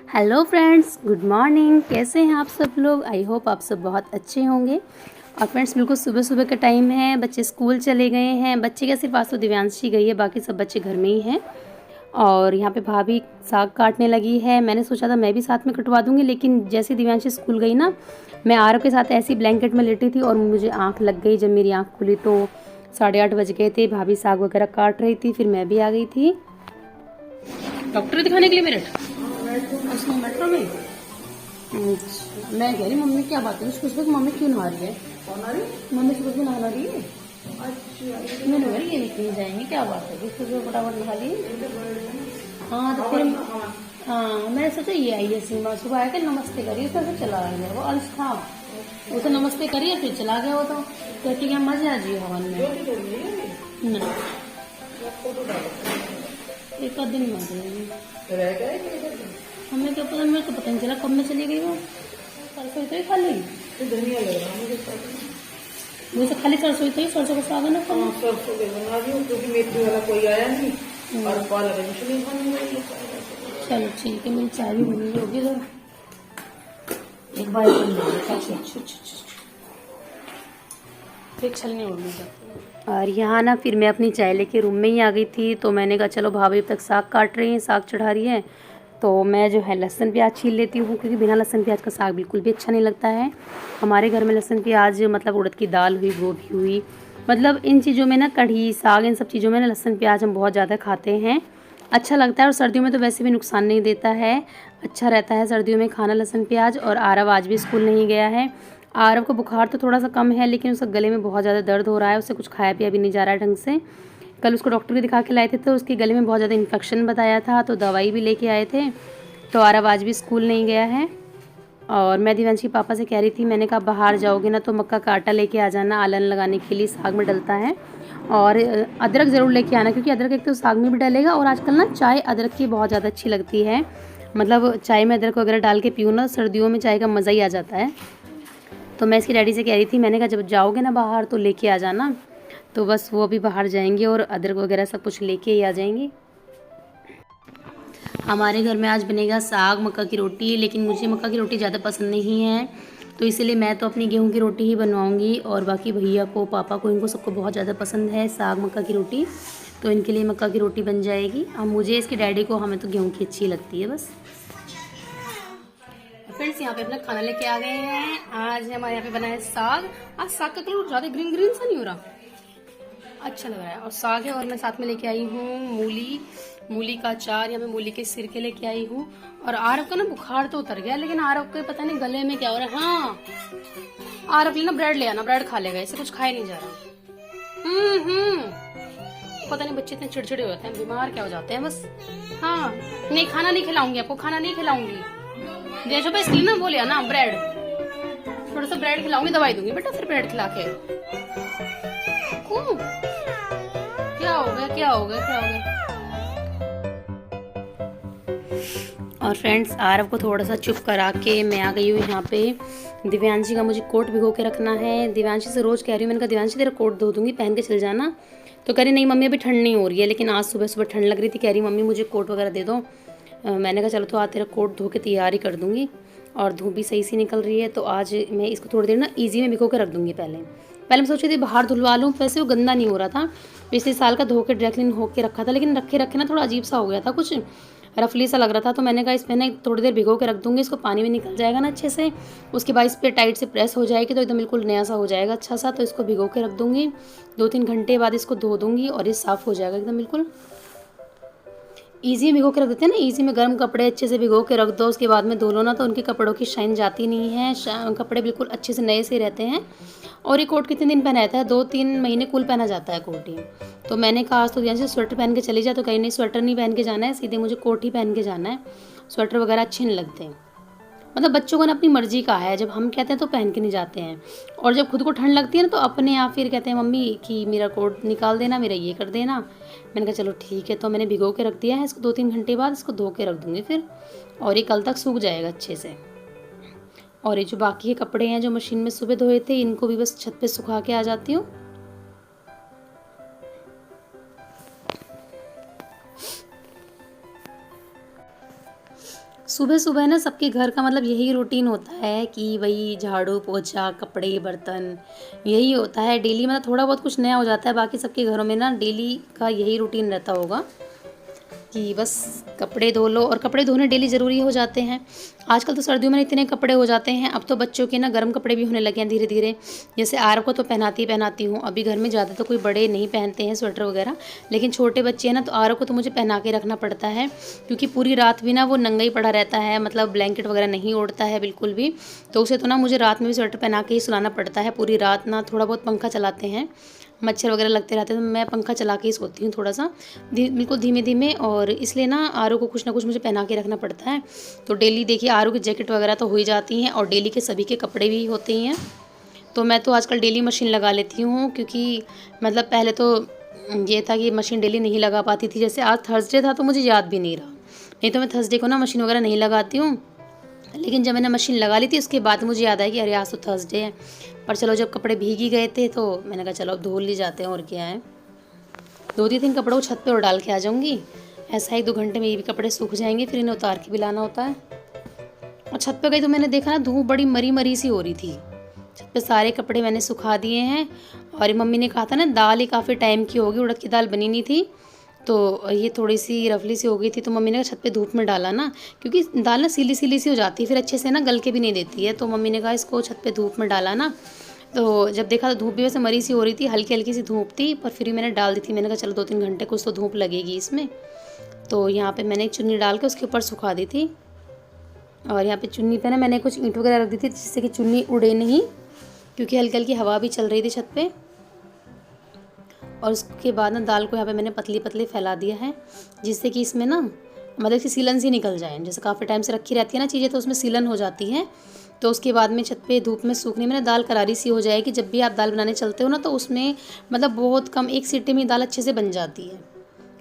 Hello friends, good morning. कैसे हैं आप सब लोग? आई होप आप सब बहुत अच्छे होंगे। और फ्रेंड्स, बिल्कुल सुबह सुबह का टाइम है, बच्चे स्कूल चले गए हैं। बच्चे का सिर्फ आज तो दिव्यांशी गई है, बाकी सब बच्चे घर में ही हैं। और यहाँ पे भाभी साग काटने लगी है। मैंने सोचा था मैं भी साथ में कटवा दूँगी, लेकिन जैसे दिव्यांशी स्कूल गई ना, मैं आरव के साथ ऐसी ब्लैंकेट में लेटी थी और मुझे आँख लग गई। जब मेरी आँख खुली तो 8:30 बज गए थे। भाभी साग वगैरह काट रही थी, फिर मैं भी आ गई थी डॉक्टर दिखाने के लिए मेरठ। अच्छा, मेट्रो में। अच्छा, मैं कह रही मम्मी क्या बात है, उसको सुबह मम्मी क्यों नहा रही है? मम्मी सुबह क्यों नहा रही है? अच्छा, मैंने बोला ये निकल जाएंगे, क्या बात है, उसको जो फटाफट नहा ली। हाँ तो फिर हाँ मैंने सोचा ये आई है सीमा, सुबह आया कि नमस्ते करी, उसका फिर चला गया। वो अंश था, वो तो नमस्ते करिए फिर चला गया। वो तो कहती क्या मजे आ जी हवन में ना, एक आध दिन मजे हमें क्या पता, मेरे को पता नहीं चला कब में चली गई वो। सरसों तो ही खा ली, वो तो खाली सरसों तो ही, सरसों का साग है ना। सरसों के बना दी क्योंकि मेथी वाला कोई आया नहीं और पालक नहीं खाने। चलो ठीक है, मेरी चाय भी बनी होगी तो एक बार फिर छलने उड़ने जाती। और यहाँ ना फिर मैं अपनी चाय लेके रूम में ही आ गई थी। तो मैंने कहा चलो भाभी अब तक साग काट रही हैं, साग चढ़ा रही है, तो मैं जो है लहसुन प्याज छील लेती हूँ, क्योंकि बिना लहसुन प्याज का साग बिल्कुल भी अच्छा नहीं लगता है। हमारे घर में लहसुन प्याज मतलब उड़द की दाल हुई, गोभी हुई, मतलब इन चीज़ों में ना, कढ़ी साग, इन सब चीज़ों में ना लहसुन प्याज हम बहुत ज़्यादा खाते हैं, अच्छा लगता है। और सर्दियों में तो वैसे भी नुकसान नहीं देता है, अच्छा रहता है सर्दियों में खाना लहसुन प्याज। और आरव आज भी स्कूल नहीं गया है। आरव को बुखार तो थोड़ा सा कम है, लेकिन उसका गले में बहुत ज़्यादा दर्द हो रहा है, उससे कुछ खाया पिया भी नहीं जा रहा है ढंग से। कल उसको डॉक्टर को दिखा के लाए थे तो उसके गले में बहुत ज़्यादा इन्फेक्शन बताया था, तो दवाई भी लेके आए थे। तो आरव आज भी स्कूल नहीं गया है। और मैं दिव्यांशी पापा से कह रही थी, मैंने कहा बाहर जाओगे ना तो मक्का का आटा लेके आ जाना, आलन लगाने के लिए साग में डलता है। और अदरक ज़रूर लेके आना, क्योंकि अदरक एक तो साग में भी डलेगा, और आजकल ना चाय अदरक की बहुत ज़्यादा अच्छी लगती है। मतलब चाय में अदरक वगैरह डाल के पियो ना, सर्दियों में चाय का मज़ा ही आ जाता है। तो मैं इसकी डैडी से कह रही थी, मैंने कहा जब जाओगे ना बाहर तो लेके आ जाना। तो बस वो अभी बाहर जाएंगे और अदरक वगैरह सब कुछ लेके ही आ जाएंगे। हमारे घर में आज बनेगा साग मक्का की रोटी, लेकिन मुझे मक्का की रोटी ज़्यादा पसंद नहीं है, तो इसीलिए मैं तो अपनी गेहूं की रोटी ही बनवाऊंगी। और बाकी भैया को, पापा को, इनको सबको बहुत ज़्यादा पसंद है साग मक्का की रोटी, तो इनके लिए मक्का की रोटी बन जाएगी। अब मुझे, इसके डैडी को, हमें तो गेहूँ की अच्छी लगती है बस। फ्रेंड्स, यहाँ पे अपना खाना लेके आ गए हैं। आज हमारे यहाँ पे बना है साग। आज साग का कलर ज़्यादा ग्रीन ग्रीन सा नहीं हो रहा, अच्छा लग रहा है। और साग है, और मैं साथ में लेके आई हूँ मूली, मूली का अचार, या मैं मूली के सिरके लेके आई हूँ। और आरव का ना बुखार तो उतर गया, लेकिन आरव के पता नहीं गले में क्या हो रहा है। हाँ, आरव ले ना ब्रेड ले आना, ब्रेड खा लेगा, इसे कुछ खाया नहीं जा रहा। पता नहीं बच्चे इतने चिड़चिड़े होते हैं, बीमार क्या हो जाते हैं बस। हाँ, नहीं खाना नहीं खिलाऊंगी आपको, खाना नहीं खिलाऊंगी। जैसे पे इसलिए ना बोलिया ना ब्रेड, थोड़ा सा ब्रेड खिलाऊंगी, दवाई दूंगी बेटा फिर ब्रेड खिला के। क्या हो गया, क्या हो गया, क्या हो गया? और फ्रेंड्स, आरव को थोड़ा सा चुप करा के मैं आ गई हूँ यहाँ पे। दिव्यांशी का मुझे कोट भिगो के रखना है। दिव्यांशी से रोज़ कह रही हूँ, मैंने कहा दिव्यांशी तेरा कोट धो दूँगी, पहन के चल जाना। तो कह रही नहीं मम्मी अभी ठंड नहीं हो रही है, लेकिन आज सुबह सुबह ठंड लग रही थी, कह रही मम्मी मुझे कोट वगैरह दे दो। मैंने कहा चलो तो आज तेरा कोट धो के तैयार ही कर दूँगी। और धूप भी सही सी निकल रही है, तो आज मैं इसको थोड़ी देर ना ईजी में भिगो के रख दूँगी। पहले मैं सोची थी बाहर धुलवा लूँ, वैसे वो गंदा नहीं हो रहा था, पिछले साल का धो के ड्राई क्लीन हो के रखा था, लेकिन रखे रखे ना थोड़ा अजीब सा हो गया था, कुछ रफली सा लग रहा था। तो मैंने कहा इसमें ना थोड़ी देर भिगो के रख दूँगी, इसको पानी में निकल जाएगा ना अच्छे से, उसके बाद इस पर टाइट से प्रेस हो जाएगी तो एकदम बिल्कुल नया सा हो जाएगा अच्छा सा। तो इसको भिगो के रख दूँगी, 2-3 घंटे बाद इसको धो दूँगी और ये साफ़ हो जाएगा एकदम बिल्कुल। ईजी में भिगो के रख देते हैं ना, ईजी में गर्म कपड़े अच्छे से भिगो के रख दो, उसके बाद में धो लो ना, तो उनके कपड़ों की शाइन जाती नहीं है, कपड़े बिल्कुल अच्छे से नए से रहते हैं। और ये कोट कितने दिन पहना रहता है, 2-3 महीने कुल पहना जाता है कोट ही। तो मैंने कहा आज तो यहाँ से स्वेटर पहन के चली जा, तो कहीं नहीं, स्वेटर नहीं पहन के जाना है, सीधे मुझे कोट ही पहन के जाना है, स्वेटर वगैरह अच्छे नहीं लगते। मतलब बच्चों को ना अपनी मर्जी का है, जब हम कहते हैं तो पहन के नहीं जाते हैं, और जब खुद को ठंड लगती है ना तो अपने आप फिर कहते हैं मम्मी कि मेरा कोट निकाल देना, मेरा ये कर देना। मैंने कहा चलो ठीक है, तो मैंने भिगो के रख दिया है इसको, 2-3 घंटे बाद इसको धो के रख दूँगी फिर, और ये कल तक सूख जाएगा अच्छे से। और ये जो बाकी के कपड़े हैं जो मशीन में सुबह धोए थे, इनको भी बस छत पे सुखा के आ जाती हूँ। सुबह सुबह ना सबके घर का मतलब यही रूटीन होता है कि वही झाड़ू पोछा कपड़े बर्तन यही होता है डेली। मतलब थोड़ा बहुत कुछ नया हो जाता है, बाकी सबके घरों में ना डेली का यही रूटीन रहता होगा कि बस कपड़े धो लो। और कपड़े धोने डेली ज़रूरी हो जाते हैं। आजकल तो सर्दियों में इतने कपड़े हो जाते हैं, अब तो बच्चों के ना गर्म कपड़े भी होने लगे हैं धीरे धीरे। जैसे आरव को तो पहनाती हूँ, अभी घर में ज़्यादा तो कोई बड़े नहीं पहनते हैं स्वेटर वगैरह, लेकिन छोटे बच्चे हैं ना, तो आरव को तो मुझे पहना के रखना पड़ता है, क्योंकि पूरी रात भी ना वो नंगा ही पड़ा रहता है, मतलब ब्लैंकेट वगैरह नहीं ओढ़ता है बिल्कुल भी। तो उसे तो ना मुझे रात में भी स्वेटर पहना के ही सुलाना पड़ता है पूरी रात ना। थोड़ा बहुत पंखा चलाते हैं, मच्छर वगैरह लगते रहते हैं, तो मैं पंखा चला के ही सोती हूँ थोड़ा सा बिल्कुल धीमे धीमे। और इसलिए ना आरू को कुछ ना कुछ मुझे पहना के रखना पड़ता है। तो डेली देखिए आरू की जैकेट वगैरह तो हो ही जाती हैं, और डेली के सभी के कपड़े भी होते ही हैं। तो मैं तो आजकल डेली मशीन लगा लेती हूँ, क्योंकि मतलब पहले तो ये था कि मशीन डेली नहीं लगा पाती थी। जैसे आज थर्सडे था तो मुझे याद भी नहीं रहा, नहीं तो मैं थर्सडे को ना मशीन वगैरह नहीं लगाती हूँ। लेकिन जब मैंने मशीन लगा ली थी उसके बाद मुझे याद आया कि अरे आज तो थर्सडे है। पर चलो, जब कपड़े भीग ही गए थे तो मैंने कहा चलो अब धो ली जाते हैं, और क्या है। 2-3 कपड़ों को छत पे और डाल के आ जाऊँगी, ऐसा 1-2 घंटे में ये भी कपड़े सूख जाएंगे, फिर इन्हें उतार के भी लाना होता है। और छत पे गई तो मैंने देखा ना धूप बड़ी मरी मरी सी हो रही थी। छत पे सारे कपड़े मैंने सुखा दिए हैं। और मम्मी ने कहा था ना दाल ही काफ़ी टाइम की होगी, उड़द की दाल बनी नहीं थी, तो ये थोड़ी सी रफली सी हो गई थी, तो मम्मी ने कहा छत पे धूप में डाला ना, क्योंकि दाल ना सीली सीली सी हो जाती है, फिर अच्छे से ना गल के भी नहीं देती है। तो मम्मी ने कहा इसको छत पे धूप में डाला ना। तो जब देखा तो धूप भी वैसे मरी सी हो रही थी, हल्की हल्की सी धूप थी, पर फिर भी मैंने डाल दी थी। मैंने कहा चलो 2-3 घंटे कुछ तो धूप लगेगी इसमें। तो यहाँ पे मैंने चुन्नी डाल के उसके ऊपर सुखा दी थी। और यहाँ पे चुन्नी पे ना मैंने कुछ ईंट वगैरह रख दी थी, जिससे कि चुन्नी उड़े नहीं, क्योंकि हल्की हल्की हवा भी चल रही थी छत पे। और उसके बाद ना दाल को यहाँ पे मैंने पतली पतली फैला दिया है, जिससे कि इसमें ना मतलब कि सीलन सी निकल जाए। जैसे काफ़ी टाइम से रखी रहती है ना चीज़ें, तो उसमें सीलन हो जाती है। तो उसके बाद में छत पे धूप में सूखने में ना दाल करारी सी हो जाएगी। जब भी आप दाल बनाने चलते हो ना, तो उसमें मतलब बहुत कम 1 सीटी में दाल अच्छे से बन जाती है।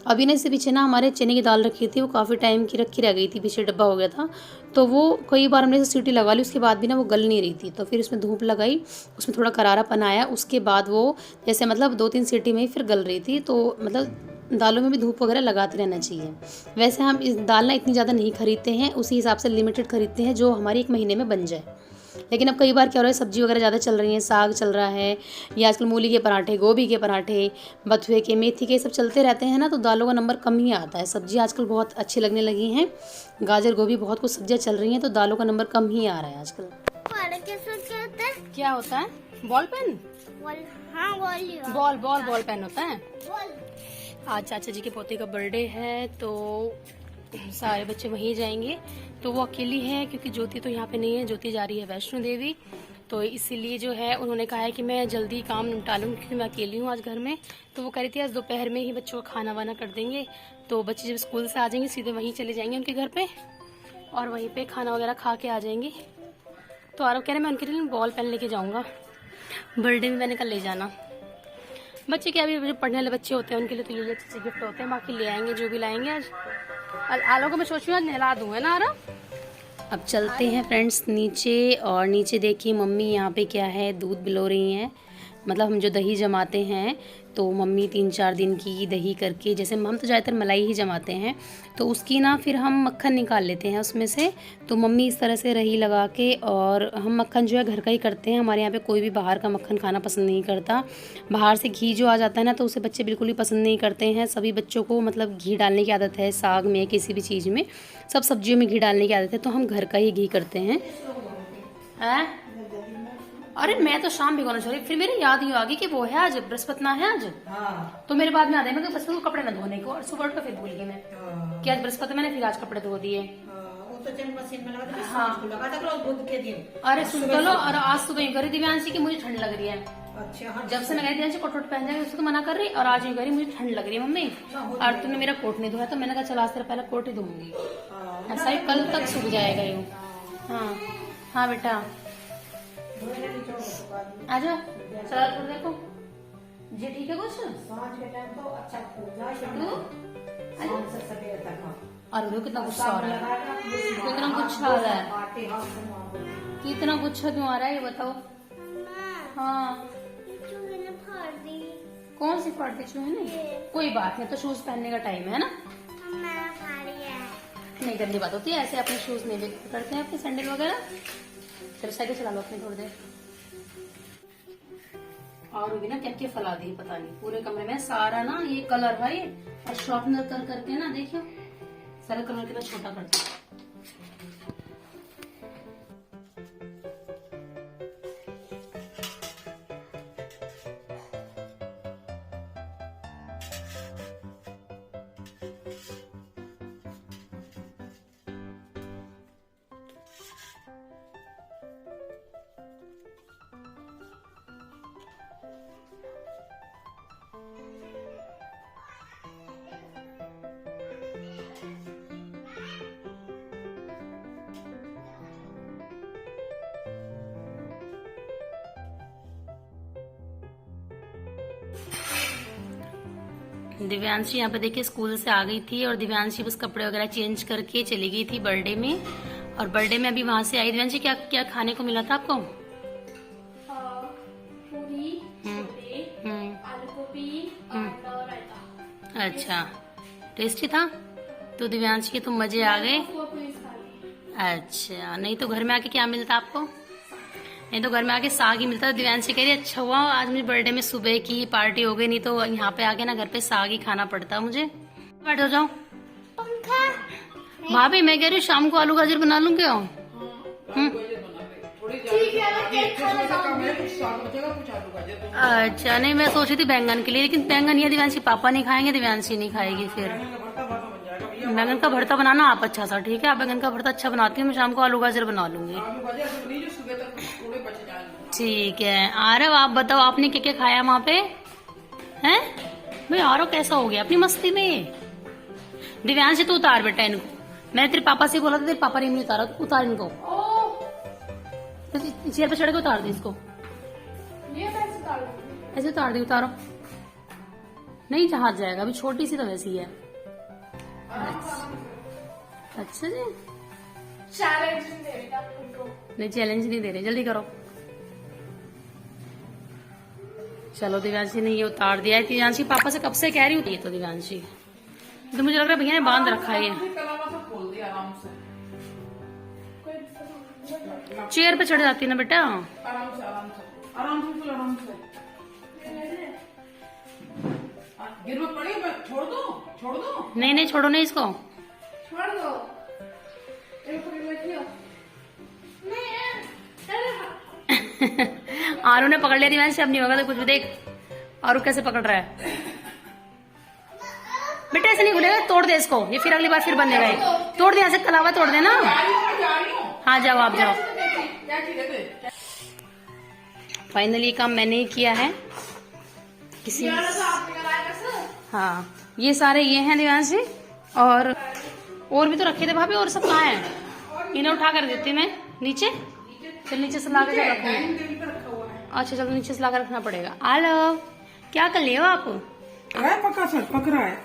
अभी ना इससे पीछे ना हमारे चने की दाल रखी थी, वो काफ़ी टाइम की रखी रह गई थी, पीछे डब्बा हो गया था, तो वो कई बार हमने सीटी लगा ली, उसके बाद भी ना वो गल नहीं रही थी। तो फिर उसमें धूप लगाई, उसमें थोड़ा करारापन आया, उसके बाद वो जैसे मतलब 2-3 सीटी में ही फिर गल रही थी। तो मतलब दालों में भी धूप वगैरह लगाते रहना चाहिए। वैसे हम इस दाल ना इतनी ज़्यादा नहीं खरीदते हैं, उसी हिसाब से लिमिटेड खरीदते हैं जो हमारी 1 महीने में बन जाए। लेकिन अब कई बार क्या हो रहा है, सब्जी वगैरह ज़्यादा चल रही है, साग चल रहा है, या आजकल मूली के पराठे, गोभी के पराठे, बथुए के, मेथी के, सब चलते रहते हैं ना, तो दालों का नंबर कम ही आता है। सब्जी आजकल बहुत अच्छी लगने लगी हैं, गाजर गोभी बहुत कुछ सब्जियाँ चल रही हैं, तो दालों का नंबर कम ही आ रहा है आजकल। क्या होता है? Ball pen? हाँ बॉल पेन होता है। आज चाचा जी के पोते का बर्थडे है, तो सारे बच्चे वहीं जाएंगे। तो वो अकेली है, क्योंकि ज्योति तो यहाँ पे नहीं है, ज्योति जा रही है वैष्णो देवी। तो इसीलिए जो है उन्होंने कहा है कि मैं जल्दी काम निपटा लूँ, क्योंकि मैं अकेली हूँ आज घर में। तो वो कह रही थी आज दोपहर में ही बच्चों का खाना वाना कर देंगे, तो बच्चे जब स्कूल से आ जाएंगे सीधे वहीं चले जाएंगे उनके घर पे, और वहीं पे खाना वगैरह खा के आ जाएंगे। तो आरव कह रहे मैं उनके लिए बॉल पेन लेके जाऊँगा, बर्थडे में मैंने कल ले जाना। बच्चे क्या, भी जो पढ़ने वाले बच्चे होते हैं उनके लिए तो ये अच्छे गिफ्ट होते हैं, बाकी ले आएंगे जो भी लाएंगे। आज आलो को मैं सोच रही हूँ आज नहला दूँ, है ना आरव। अब चलते हैं फ्रेंड्स नीचे, और नीचे देखिए मम्मी यहाँ पे क्या है, दूध बिलो रही हैं। मतलब हम जो दही जमाते हैं, तो मम्मी 3-4 दिन की दही करके, जैसे हम तो ज़्यादातर मलाई ही जमाते हैं, तो उसकी ना फिर हम मक्खन निकाल लेते हैं उसमें से। तो मम्मी इस तरह से रही लगा के, और हम मक्खन जो है घर का ही करते हैं। हमारे यहाँ पे कोई भी बाहर का मक्खन खाना पसंद नहीं करता। बाहर से घी जो आ जाता है ना, तो उसे बच्चे बिल्कुल भी पसंद नहीं करते हैं। सभी बच्चों को मतलब घी डालने की आदत है, साग में, किसी भी चीज़ में, सब सब्जियों में घी डालने की आदत है, तो हम घर का ही घी करते हैं। अरे मैं तो शाम भिगोना चाहिए, फिर मेरी याद ही आ गई कि वो है आज बृहस्पतिना है आज। हाँ। तो मेरे बाद में आ गया मैं बस कपड़े न धोने को, और सुबह उठ कर फिर भूल गई मैं कि आज बृहस्पति, मैंने फिर आज कपड़े धो दिए। वो तो जन मशीन में लगा हाँ। था बुध के दिन। अरे सुन तो लो, और आज सुबह ही करी दिव्यांशी की मुझे ठंड लग रही है। अच्छा हाँ। जब से मैं गई दिव्यांशी कोट पहन जाएगी, उसको तो मना कर रही, और आज ही करी मुझे ठंड लग रही है मम्मी, और तुमने मेरा कोट नहीं धोया, तो मैंने कहा चलो आज तेरा पहले कोट ही धोऊंगी, ऐसा ही कल तक सूख जाएगा यूँ। हाँ हाँ बेटा आ जाओ, चला कर देखो जी, ठीक है कुछ सांझ के टाइम तो अच्छा और वो कितना गुस्सा आ रहा है, कितना गुस्सा आ रहा है, कितना गुस्सा क्यों आ रहा है ये बताओ। हाँ कौन सी फाड़ती चूहे ने? कोई बात नहीं, तो शूज पहनने का टाइम है ना। नहीं गंदी बात होती है, ऐसे अपने शूज नहीं करते हैं, अपने सैंडल वगैरह। चलो साइकिल चला लो अपनी थोड़ी देर। और भी ना क्या क्या फैला दी पता नहीं, पूरे कमरे में सारा ना ये कलर है ये, और शॉर्पनर कर करके ना देखियो सारा कलर कितना छोटा कर दिया। दिव्यांशी यहाँ पे देखिए स्कूल से आ गई थी, और दिव्यांशी बस कपड़े वगैरह चेंज करके चली गई थी बर्थडे में। और बर्थडे में अभी वहां से आई। दिव्यांशी क्या क्या खाने को मिला था आपको? पूरी, छोले, आलू गोभी और रायता। अच्छा, टेस्टी था। तो दिव्यांशी के तो मजे आ गए। अच्छा, नहीं तो घर में आके क्या मिलता आपको? नहीं तो घर में आके साग ही मिलता। दिव्यांशी कह रही अच्छा हुआ आज मुझे बर्थडे में सुबह की पार्टी हो गई, नहीं तो यहाँ पे आके ना घर पे साग ही खाना पड़ता मुझे। बैठो जाओ। भाभी मैं कह रही हूँ शाम को आलू गाजर बना लूँ क्या? अच्छा, नहीं मैं सोची थी बैंगन के लिए, लेकिन बैंगन ये दिव्यांशी पापा नहीं खाएंगे, दिव्यांशी नहीं खाएगी। फिर बैंगन का भरता बनाना आप अच्छा सा, ठीक है? आप बैंगन का भरता अच्छा बनाती हूँ, मैं शाम को आलू गाजर बना लूंगी। ठीक है। आरव आप बताओ आपने क्या क्या खाया वहाँ पे? हैं भाई आरव कैसा हो गया अपनी मस्ती में? दिव्यांशी तो उतार बेटा इनको। मैंने तेरे पापा से बोला था, तेरे पापा ने नहीं उतारा, तो उतार इनको। चेयर पे चढ़ के उतार दे इसको। ऐसे उतार दे, उतारो। नहीं जहाज जाएगा, अभी छोटी सी तो वैसी है। अच्छा जी, नहीं चैलेंज नहीं दे रहे, जल्दी करो। चलो दिव्यांशी ने ये उतार दिया है। दिव्यांशी पापा से कब से कह रही होती है, तो दिव्यांशी तो मुझे लग रहा है भैया ने बांध रखा है ये। चेयर पे चढ़ जाती है ना बेटा। आराम से आराम से आराम से आराम से। गिर मत पड़ी, छोड़ दो छोड़ दो। नहीं नहीं छोड़ो नहीं इसको, छोड़ दो। आरू ने पकड़ लिया दिव्यांशी, अब नहीं होगा तो कुछ भी। देख आरू कैसे पकड़ रहा है बेटा, ऐसे नहीं खुलेगा, तोड़ दे इसको, ये फिर अगली बार फिर बनेगा ये। तोड़ दे, ऐसे कलावा तोड़ देना। हाँ जाओ आप जाओ। फाइनली काम मैंने ही किया है किसी। हाँ ये सारे ये हैं दिव्यांशी, और भी तो रखे थे भाभी, और सब कहाँ हैं? इन्हें उठा कर देती मैं नीचे। चल नीचे से ला के रखूंगी। अच्छा चलो नीचे से ला कर रखना पड़ेगा। आलो क्या कर लियो आप? पक्का सर पक रहा है।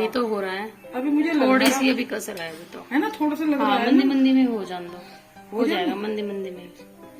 ये तो हो रहा है अभी मुझे थोड़ी सी अभी कसर है अभी तो, है ना, थोड़ा सा लग रहा है। मंदी मंदी में हो जान दो, हो जाएगा मंदी मंदी में।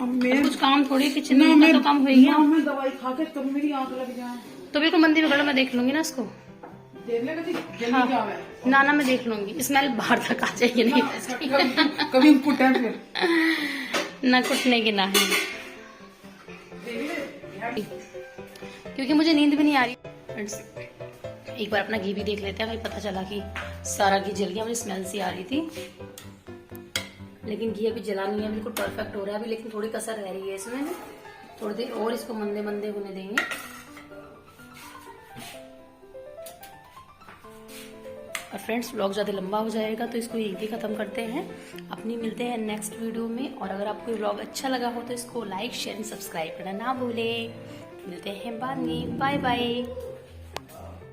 अब कुछ काम थोड़ी किचन में तो काम हो गया। मैं दवाई खा के तब मेरी आंख लग जाए तो बिल्कुल मंदी में गड़ा, मैं देख लूंगी ना इसको। देख ले जल्दी हाँ। क्या है। ना मैं देख लूंगी, स्मेल बाहर तक आ जाएगी। नहीं कभी कुट है फिर ना कुटने की ना है, क्योंकि मुझे नींद भी नहीं आ रही। एक बार अपना घी भी देख लेते हैं, भाई पता चला कि सारा घी जल गया। मुझे स्मेल सी आ रही थी, लेकिन घी अभी जला नहीं है, बिल्कुल परफेक्ट हो रहा है अभी, लेकिन थोड़ी कसर रह रही है इसमें। थोड़ी देर और इसको मंदे मंदे होने देंगे। और फ्रेंड्स व्लॉग ज़्यादा लंबा हो जाएगा तो इसको यहीं पे ख़त्म करते हैं। अपनी मिलते हैं नेक्स्ट वीडियो में। और अगर आपको व्लॉग अच्छा लगा हो तो इसको लाइक शेयर एंड सब्सक्राइब करना ना भूले। मिलते हैं बाद में, बाय बाय।